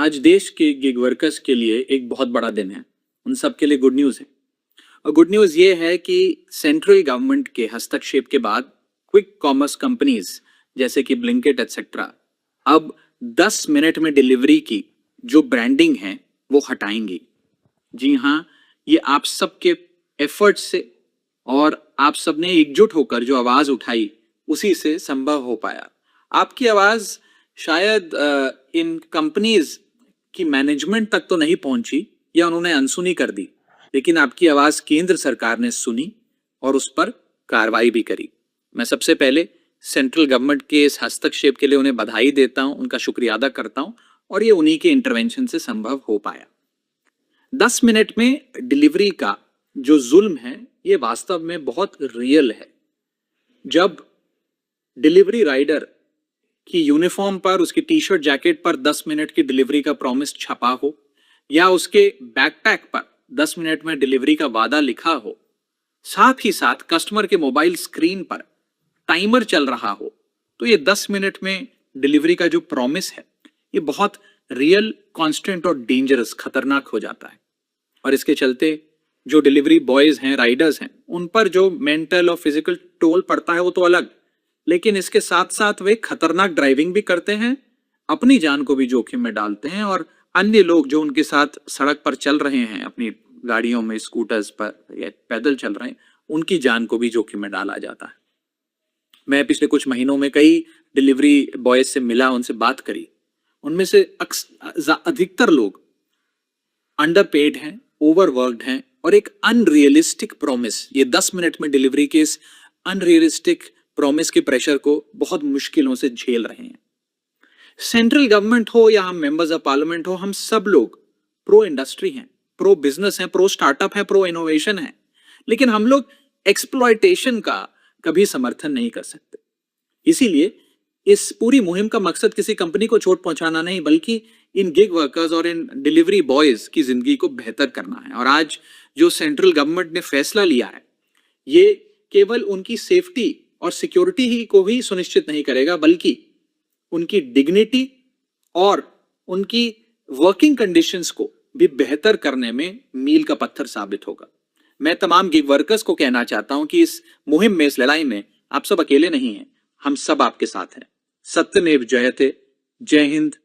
आज देश के गिग वर्कर्स के लिए एक बहुत बड़ा दिन है। उन सब के लिए गुड न्यूज़ है। और गुड न्यूज़ ये है कि सेंट्रल गवर्नमेंट के हस्तक्षेप के बाद क्विक कॉमर्स कंपनीज जैसे कि ब्लिंकिट एटसेट्रा अब 10 मिनट में डिलीवरी की जो ब्रांडिंग है वो हटाएंगी। जी हाँ, ये आप सबके एफर्ट से और आप सबने एकजुट होकर जो आवाज उठाई उसी से संभव हो पाया। आपकी आवाज शायद इन कंपनीज की मैनेजमेंट तक तो नहीं पहुंची या उन्होंने अनसुनी कर दी, लेकिन आपकी आवाज केंद्र सरकार ने सुनी और उस पर कार्रवाई भी करी। मैं सबसे पहले सेंट्रल गवर्नमेंट के इस हस्तक्षेप के लिए उन्हें बधाई देता हूं, उनका शुक्रिया अदा करता हूं और ये उन्हीं के इंटरवेंशन से संभव हो पाया। 10 मिनट में डिलीवरी का जो जुल्म है ये वास्तव में बहुत रियल है। जब डिलीवरी राइडर की यूनिफॉर्म पर, उसकी टी शर्ट जैकेट पर 10 मिनट की डिलीवरी का प्रॉमिस छपा हो या उसके बैकपैक पर 10 मिनट में डिलीवरी का वादा लिखा हो, साथ ही साथ कस्टमर के मोबाइल स्क्रीन पर टाइमर चल रहा हो, तो ये 10 मिनट में डिलीवरी का जो प्रॉमिस है ये बहुत रियल, कांस्टेंट और डेंजरस, खतरनाक हो जाता है। और इसके चलते जो डिलीवरी बॉयज हैं, राइडर्स हैं, उन पर जो मेंटल और फिजिकल टोल पड़ता है वो तो अलग, लेकिन इसके साथ साथ वे खतरनाक ड्राइविंग भी करते हैं, अपनी जान को भी जोखिम में डालते हैं और अन्य लोग जो उनके साथ सड़क पर चल रहे हैं, अपनी गाड़ियों में, स्कूटर्स पर या पैदल चल रहे हैं, उनकी जान को भी जोखिम में डाला जाता है। मैं पिछले कुछ महीनों में कई डिलीवरी बॉयज से मिला, उनसे बात करी। उनमें से अधिकतर लोग अंडरपेड हैं, ओवरवर्क्ड हैं और एक अनरियलिस्टिक प्रॉमिस, ये 10 मिनट में डिलीवरी के इस अनरियलिस्टिक प्रॉमिस के प्रेशर को बहुत मुश्किलों से झेल रहे हैं। सेंट्रल गवर्नमेंट हो या हम मेंबर्स ऑफ पार्लियामेंट हो, हम सब लोग प्रो इंडस्ट्री हैं, प्रो बिजनेस हैं, प्रो स्टार्टअप हैं, प्रो इनोवेशन हैं, लेकिन हम लोग एक्सप्लॉयटेशन का कभी समर्थन नहीं कर सकते। इसीलिए इस पूरी मुहिम का मकसद किसी कंपनी को चोट पहुंचाना नहीं, बल्कि इन गिग वर्कर्स और इन डिलीवरी बॉयज की जिंदगी को बेहतर करना है। और आज जो सेंट्रल गवर्नमेंट ने फैसला लिया है ये केवल उनकी सेफ्टी और सिक्योरिटी ही को ही सुनिश्चित नहीं करेगा, बल्कि उनकी डिग्निटी और उनकी वर्किंग कंडीशंस को भी बेहतर करने में मील का पत्थर साबित होगा। मैं तमाम गिग वर्कर्स को कहना चाहता हूं कि इस मुहिम में, इस लड़ाई में आप सब अकेले नहीं हैं, हम सब आपके साथ हैं। सत्यमेव जयते। जय हिंद,